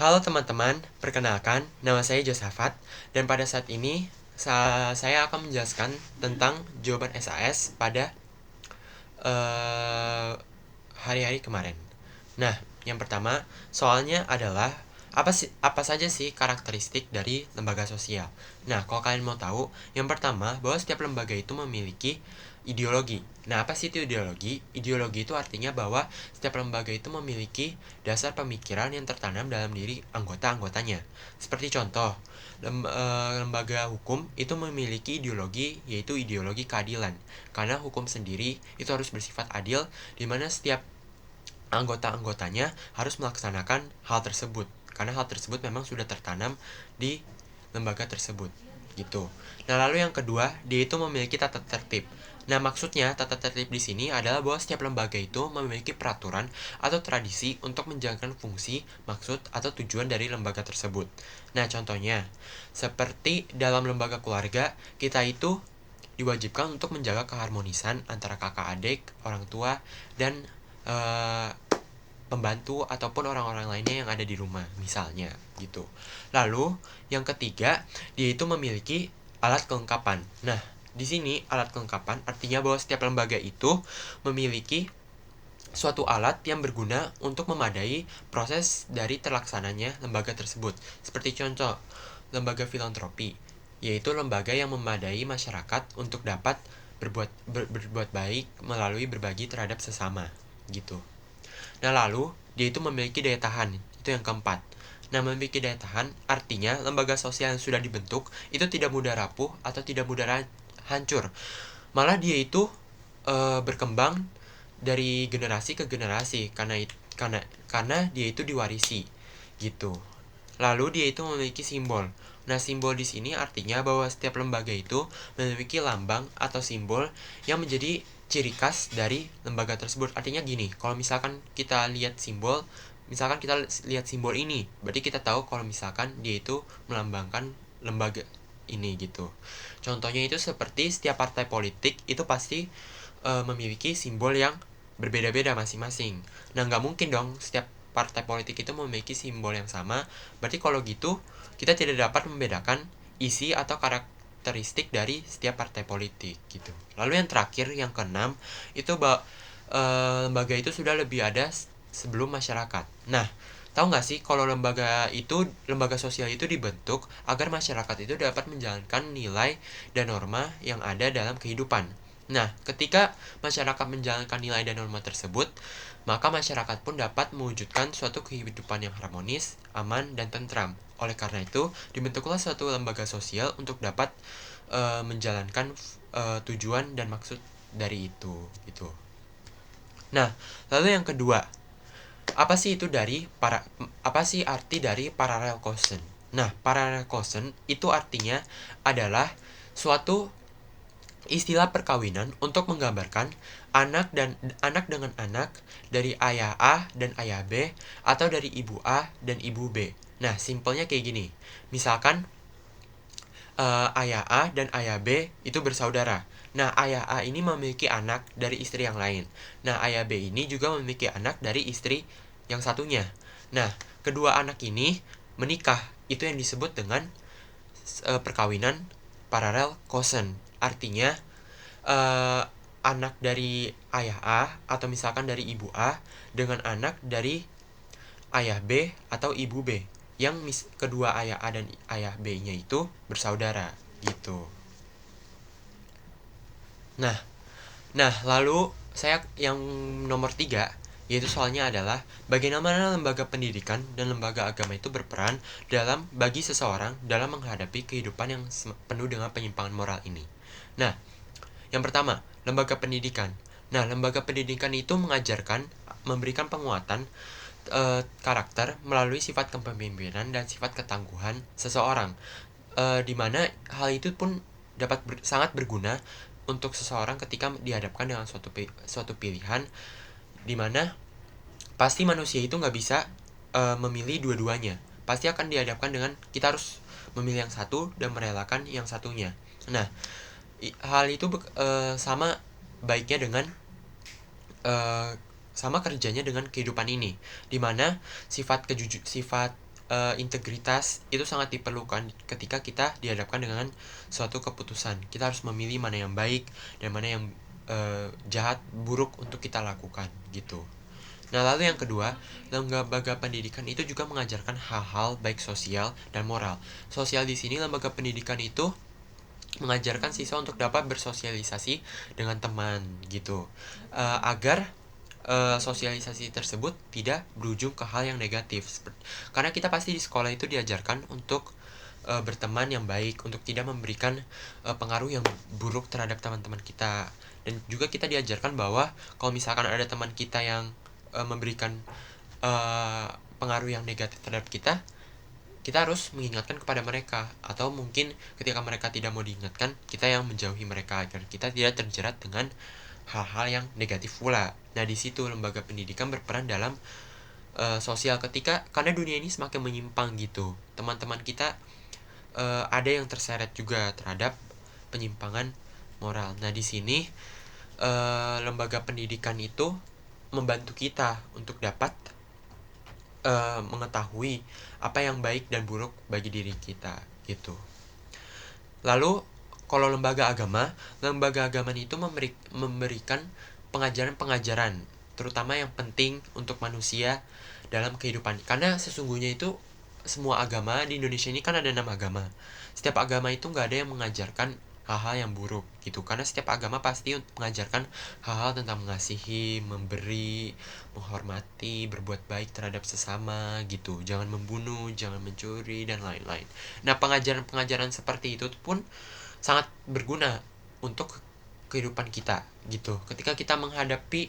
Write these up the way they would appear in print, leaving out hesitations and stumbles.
Halo teman-teman, perkenalkan, nama saya Josafat, dan pada saat ini saya akan menjelaskan tentang jawaban SAS pada eh, hari-hari kemarin. Nah, yang pertama, soalnya adalah apa saja sih karakteristik dari lembaga sosial. Nah, kalau kalian mau tahu, yang pertama bahwa setiap lembaga itu memiliki ideologi. Nah, apa sih itu ideologi? Ideologi itu artinya bahwa setiap lembaga itu memiliki dasar pemikiran yang tertanam dalam diri anggota-anggotanya. Seperti contoh, lembaga hukum itu memiliki ideologi, yaitu ideologi keadilan. Karena hukum sendiri itu harus bersifat adil, di mana setiap anggota-anggotanya harus melaksanakan hal tersebut karena hal tersebut memang sudah tertanam di lembaga tersebut gitu. Nah, lalu yang kedua, dia itu memiliki tata tertib. Nah, maksudnya tata tertib di sini adalah bahwa setiap lembaga itu memiliki peraturan atau tradisi untuk menjalankan fungsi, maksud, atau tujuan dari lembaga tersebut. Nah, contohnya, seperti dalam lembaga keluarga, kita itu diwajibkan untuk menjaga keharmonisan antara kakak adik, orang tua, dan eh, pembantu ataupun orang-orang lainnya yang ada di rumah misalnya gitu. Lalu yang ketiga, dia itu memiliki alat kelengkapan. Nah, di sini alat kelengkapan artinya bahwa setiap lembaga itu memiliki suatu alat yang berguna untuk memadai proses dari terlaksananya lembaga tersebut. Seperti contoh, lembaga filantropi, yaitu lembaga yang memadai masyarakat untuk dapat berbuat baik melalui berbagi terhadap sesama gitu. Nah, lalu dia itu memiliki daya tahan, itu yang keempat. Nah, memiliki daya tahan artinya lembaga sosial yang sudah dibentuk itu tidak mudah rapuh atau tidak mudah hancur. Malah dia itu berkembang dari generasi ke generasi karena dia itu diwarisi gitu. Lalu dia itu memiliki simbol. Nah, simbol di sini artinya bahwa setiap lembaga itu memiliki lambang atau simbol yang menjadi ciri khas dari lembaga tersebut. Artinya gini, kalau misalkan kita lihat simbol, misalkan kita lihat simbol ini, berarti kita tahu kalau misalkan dia itu melambangkan lembaga ini gitu. Contohnya itu seperti setiap partai politik itu pasti memiliki simbol yang berbeda-beda masing-masing. Nah, nggak mungkin dong setiap partai politik itu memiliki simbol yang sama. Berarti kalau gitu, kita tidak dapat membedakan isi atau karakteristik dari setiap partai politik gitu. Lalu yang terakhir, yang keenam, itu lembaga itu sudah lebih ada sebelum masyarakat. Nah, tahu nggak sih kalau lembaga sosial itu dibentuk agar masyarakat itu dapat menjalankan nilai dan norma yang ada dalam kehidupan. Nah, ketika masyarakat menjalankan nilai dan norma tersebut, maka masyarakat pun dapat mewujudkan suatu kehidupan yang harmonis, aman, dan tentram. Oleh karena itu, dibentuklah suatu lembaga sosial untuk dapat menjalankan tujuan dan maksud dari itu, gitu. Nah, lalu yang kedua, apa sih arti dari parallel caution? Nah, parallel caution itu artinya adalah suatu istilah perkawinan untuk menggambarkan anak dengan anak dari ayah A dan ayah B atau dari ibu A dan ibu B. Nah, simpelnya kayak gini. Misalkan ayah A dan ayah B itu bersaudara. Nah, ayah A ini memiliki anak dari istri yang lain. Nah, ayah B ini juga memiliki anak dari istri yang satunya. Nah, kedua anak ini menikah. Itu yang disebut dengan perkawinan parallel cousin. Artinya eh, anak dari ayah A atau misalkan dari ibu A dengan anak dari ayah B atau ibu B yang kedua ayah A dan ayah B-nya itu bersaudara gitu. Nah, lalu saya yang nomor 3 yaitu soalnya adalah bagaimana lembaga pendidikan dan lembaga agama itu berperan bagi seseorang dalam menghadapi kehidupan yang penuh dengan penyimpangan moral ini. Nah, yang pertama, lembaga pendidikan. Nah, lembaga pendidikan itu memberikan penguatan karakter melalui sifat kepemimpinan dan sifat ketangguhan seseorang. Di mana hal itu pun sangat berguna untuk seseorang ketika dihadapkan dengan suatu pilihan di mana pasti manusia itu nggak bisa memilih dua-duanya. Pasti akan dihadapkan dengan kita harus memilih yang satu dan merelakan yang satunya. Nah, hal itu sama baiknya dengan uh, sama kerjanya dengan kehidupan ini, dimana sifat integritas itu sangat diperlukan ketika kita dihadapkan dengan suatu keputusan. Kita harus memilih mana yang baik dan mana yang jahat, buruk untuk kita lakukan gitu. Nah, lalu yang kedua, lembaga pendidikan itu juga mengajarkan hal-hal baik sosial dan moral. Sosial di sini lembaga pendidikan itu mengajarkan siswa untuk dapat bersosialisasi dengan teman gitu, agar sosialisasi tersebut tidak berujung ke hal yang negatif. Karena kita pasti di sekolah itu diajarkan untuk berteman yang baik, untuk tidak memberikan pengaruh yang buruk terhadap teman-teman kita. Dan juga kita diajarkan bahwa kalau misalkan ada teman kita yang memberikan pengaruh yang negatif terhadap kita harus mengingatkan kepada mereka, atau mungkin ketika mereka tidak mau diingatkan, kita yang menjauhi mereka agar kita tidak terjerat dengan hal-hal yang negatif pula. Nah, di situ lembaga pendidikan berperan dalam sosial, karena dunia ini semakin menyimpang gitu. Teman-teman kita ada yang terseret juga terhadap penyimpangan moral. Nah, di sini lembaga pendidikan itu membantu kita untuk dapat mengetahui apa yang baik dan buruk bagi diri kita gitu. Lalu kalau lembaga agama itu memberikan pengajaran-pengajaran terutama yang penting untuk manusia dalam kehidupan. Karena sesungguhnya itu semua agama di Indonesia ini kan ada 6 agama. Setiap agama itu nggak ada yang mengajarkan hal-hal yang buruk gitu, karena setiap agama pasti mengajarkan hal-hal tentang mengasihi, memberi, menghormati, berbuat baik terhadap sesama gitu, jangan membunuh, jangan mencuri, dan lain-lain. Nah, pengajaran-pengajaran seperti itu pun sangat berguna untuk kehidupan kita gitu. Ketika kita menghadapi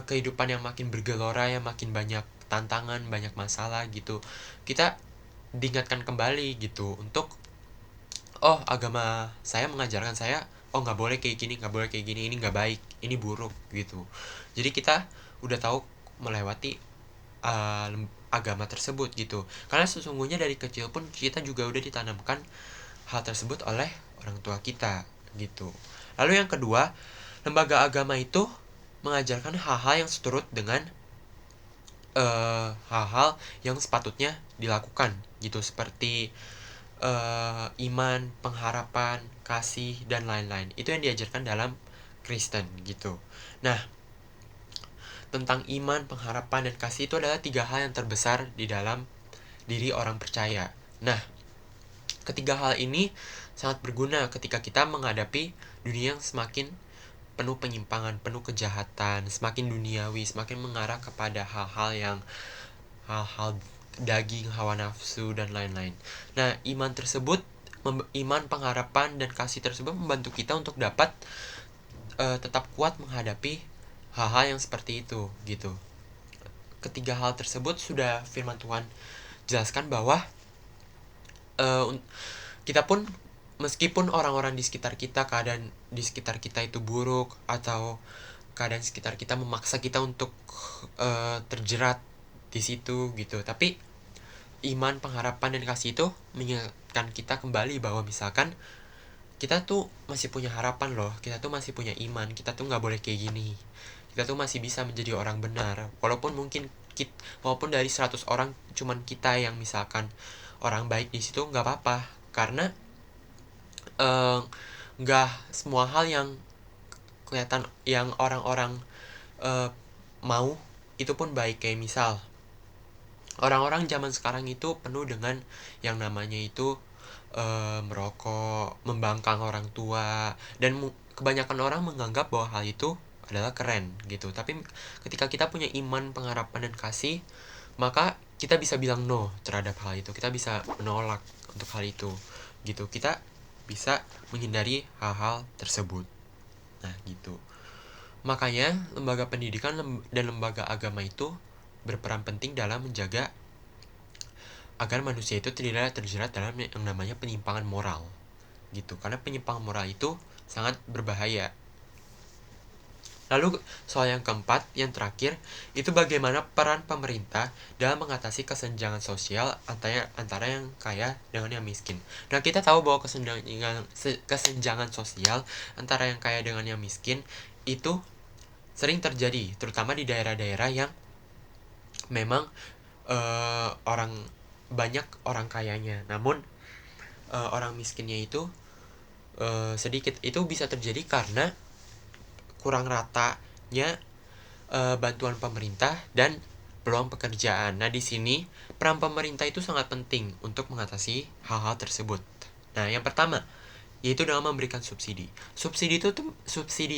kehidupan yang makin bergelora, yang makin banyak tantangan, banyak masalah gitu, kita diingatkan kembali gitu untuk agama saya mengajarkan saya nggak boleh kayak gini, nggak boleh kayak gini, ini nggak baik, ini buruk gitu. Jadi kita udah tahu melewati agama tersebut gitu, karena sesungguhnya dari kecil pun kita juga udah ditanamkan hal tersebut oleh orang tua kita gitu. Lalu yang kedua, lembaga agama itu mengajarkan hal-hal yang seturut dengan hal-hal yang sepatutnya dilakukan gitu, seperti iman, pengharapan, kasih, dan lain-lain. Itu yang diajarkan dalam Kristen gitu. Nah, tentang iman, pengharapan, dan kasih itu adalah 3 hal yang terbesar di dalam diri orang percaya. Nah, ketiga hal ini sangat berguna ketika kita menghadapi dunia yang semakin penuh penyimpangan, penuh kejahatan, semakin duniawi, semakin mengarah kepada hal-hal daging, hawa nafsu, dan lain-lain. Nah, iman, pengharapan, dan kasih tersebut membantu kita untuk dapat tetap kuat menghadapi hal-hal yang seperti itu gitu. Ketiga hal tersebut sudah firman Tuhan jelaskan bahwa kita pun, meskipun orang-orang di sekitar kita, keadaan di sekitar kita itu buruk, atau keadaan sekitar kita memaksa kita untuk terjerat di situ gitu, tapi iman, pengharapan, dan kasih itu mengingatkan kita kembali bahwa misalkan kita tuh masih punya harapan loh, kita tuh masih punya iman, kita tuh nggak boleh kayak gini, kita tuh masih bisa menjadi orang benar, walaupun dari 100 orang cuman kita yang misalkan orang baik di situ, nggak apa-apa, karena nggak semua hal yang kelihatan yang orang-orang mau itu pun baik. Kayak misal orang-orang zaman sekarang itu penuh dengan yang namanya itu merokok, membangkang orang tua, dan kebanyakan orang menganggap bahwa hal itu adalah keren gitu. Tapi ketika kita punya iman, pengharapan, dan kasih, maka kita bisa bilang no terhadap hal itu, kita bisa menolak untuk hal itu gitu, kita bisa menghindari hal-hal tersebut. Nah gitu, makanya lembaga pendidikan dan lembaga agama itu berperan penting dalam menjaga agar manusia itu tidak terjerat dalam yang namanya penyimpangan moral gitu, karena penyimpangan moral itu sangat berbahaya. Lalu soal yang keempat, yang terakhir, itu bagaimana peran pemerintah dalam mengatasi kesenjangan sosial antara yang kaya dengan yang miskin. Nah, kita tahu bahwa kesenjangan sosial antara yang kaya dengan yang miskin itu sering terjadi, terutama di daerah-daerah yang memang orang banyak orang kayanya, namun orang miskinnya itu sedikit. Itu bisa terjadi karena kurang ratanya bantuan pemerintah dan peluang pekerjaan. Nah, di sini peran pemerintah itu sangat penting untuk mengatasi hal-hal tersebut. Nah, yang pertama yaitu dengan memberikan subsidi. Subsidi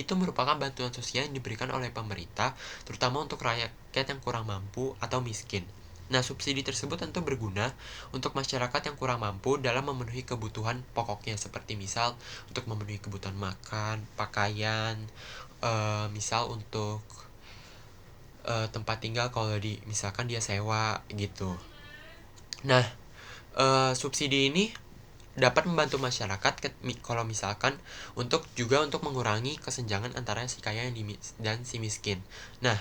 itu merupakan bantuan sosial yang diberikan oleh pemerintah, terutama untuk rakyat yang kurang mampu atau miskin. Nah, subsidi tersebut tentu berguna untuk masyarakat yang kurang mampu dalam memenuhi kebutuhan pokoknya, seperti misal untuk memenuhi kebutuhan makan, pakaian, misal untuk tempat tinggal kalau misalkan dia sewa gitu. Nah, subsidi ini dapat membantu masyarakat kalau misalkan untuk mengurangi kesenjangan antara si kaya dan si miskin. Nah,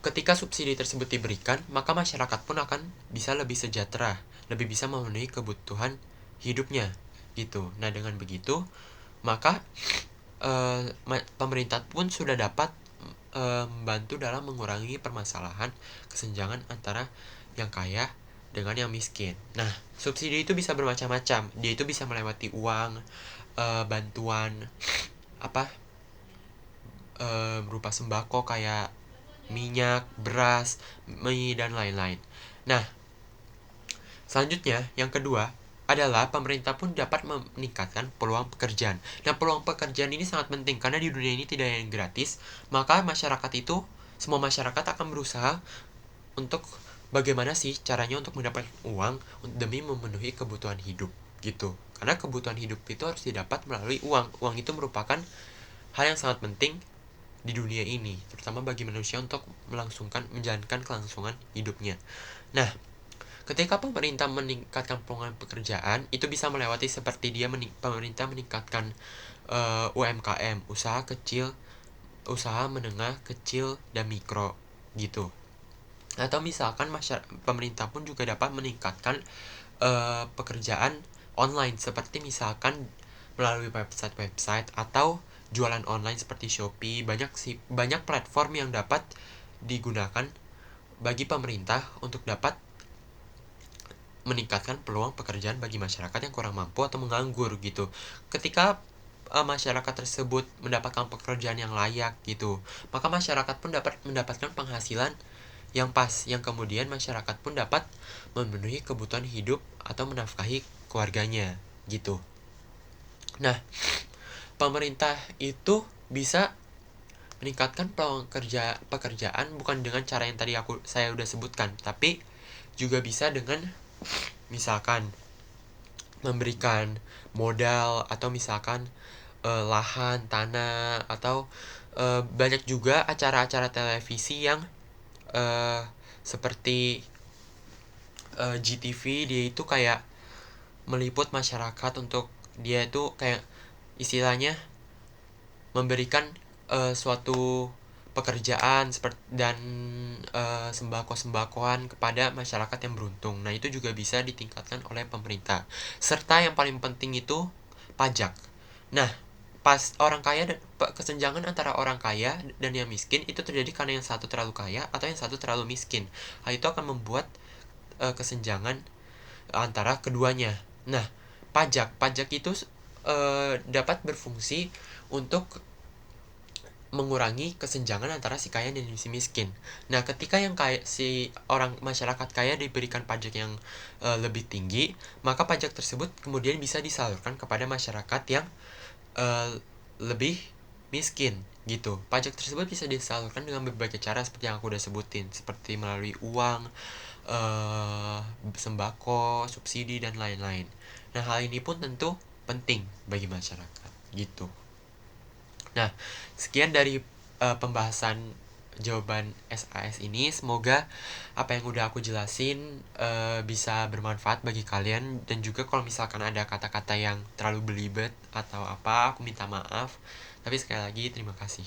ketika subsidi tersebut diberikan, maka masyarakat pun akan bisa lebih sejahtera, lebih bisa memenuhi kebutuhan hidupnya gitu. Nah, dengan begitu, maka pemerintah pun sudah dapat membantu dalam mengurangi permasalahan kesenjangan antara yang kaya dengan yang miskin. Nah, subsidi itu bisa bermacam-macam. Dia itu bisa melewati uang, bantuan apa berupa sembako kayak minyak, beras, mie dan lain-lain. Nah, selanjutnya yang kedua adalah pemerintah pun dapat meningkatkan peluang pekerjaan. Nah, peluang pekerjaan ini sangat penting karena di dunia ini tidak ada yang gratis. Maka semua masyarakat akan berusaha untuk bagaimana sih caranya untuk mendapatkan uang demi memenuhi kebutuhan hidup gitu. Karena kebutuhan hidup itu harus didapat melalui uang. Uang itu merupakan hal yang sangat penting di dunia ini, terutama bagi manusia untuk menjalankan kelangsungan hidupnya. Nah, ketika pemerintah meningkatkan peluang pekerjaan, itu bisa melewati seperti pemerintah meningkatkan UMKM, usaha menengah, kecil, dan mikro gitu. Atau misalkan pemerintah pun juga dapat meningkatkan pekerjaan online, seperti misalkan melalui website atau jualan online seperti Shopee. Banyak platform yang dapat digunakan bagi pemerintah untuk dapat meningkatkan peluang pekerjaan bagi masyarakat yang kurang mampu atau menganggur gitu. Ketika masyarakat tersebut mendapatkan pekerjaan yang layak gitu, maka masyarakat pun dapat mendapatkan penghasilan yang pas, yang kemudian masyarakat pun dapat memenuhi kebutuhan hidup atau menafkahi keluarganya gitu. Nah, pemerintah itu bisa meningkatkan peluang pekerjaan bukan dengan cara yang tadi saya udah sebutkan, tapi juga bisa dengan misalkan memberikan modal atau misalkan lahan, tanah, atau banyak juga acara-acara televisi yang seperti GTV. Dia itu kayak meliput masyarakat untuk dia itu kayak istilahnya memberikan suatu pekerjaan dan sembako-sembakoan kepada masyarakat yang beruntung. Nah, itu juga bisa ditingkatkan oleh pemerintah. Serta yang paling penting itu pajak. Nah, pas orang kaya dan kesenjangan antara orang kaya dan yang miskin itu terjadi karena yang satu terlalu kaya atau yang satu terlalu miskin. Hal itu akan membuat kesenjangan antara keduanya. Nah, pajak itu dapat berfungsi untuk mengurangi kesenjangan antara si kaya dan si miskin. Nah, ketika si orang masyarakat kaya diberikan pajak yang lebih tinggi, maka pajak tersebut kemudian bisa disalurkan kepada masyarakat yang lebih miskin gitu. Pajak tersebut bisa disalurkan dengan berbagai cara seperti yang aku udah sebutin, seperti melalui uang, sembako, subsidi dan lain-lain. Nah, hal ini pun tentu penting bagi masyarakat gitu. Nah, sekian dari pembahasan jawaban SAS ini. Semoga apa yang udah aku jelasin bisa bermanfaat bagi kalian. Dan juga kalau misalkan ada kata-kata yang terlalu belibet atau apa, aku minta maaf. Tapi sekali lagi terima kasih.